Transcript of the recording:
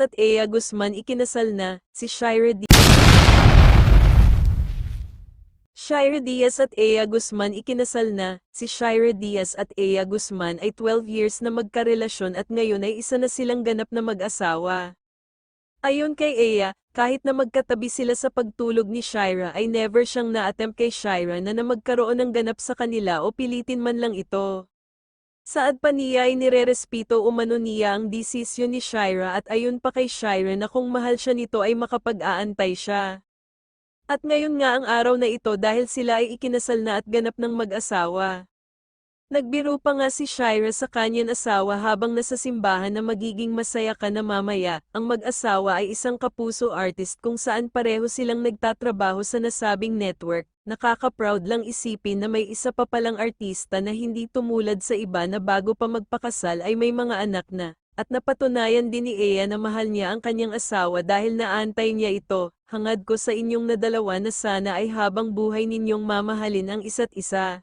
at Ea Guzman ikinasal na, si Shira Diaz at Ea Guzman ikinasal na, si Shira Diaz at Ea Guzman ay 12 years na magkarelasyon at ngayon ay isa na silang ganap na mag-asawa. Ayon kay Ea, kahit na magkatabi sila sa pagtulog ni Shira ay never siyang na-attempt kay Shira na magkaroon ng ganap sa kanila o pilitin man lang ito. Saad pa niya ay nirerespito umano niya ang desisyon ni Shira at ayon pa kay Shira na kung mahal siya nito ay makapag-aantay siya. At ngayon nga ang araw na ito dahil sila ay ikinasal na at ganap ng mag-asawa. Nagbiro pa nga si Shira sa kanyang asawa habang nasa simbahan na magiging masaya ka na mamaya. Ang mag-asawa ay isang kapuso artist kung saan pareho silang nagtatrabaho sa nasabing network. Nakaka-proud lang isipin na may isa pa palang artista na hindi tumulad sa iba na bago pa magpakasal ay may mga anak na. At napatunayan din ni Ea na mahal niya ang kanyang asawa dahil naantay niya ito. Hangad ko sa inyong na dalawa na sana ay habang buhay ninyong mamahalin ang isa't isa.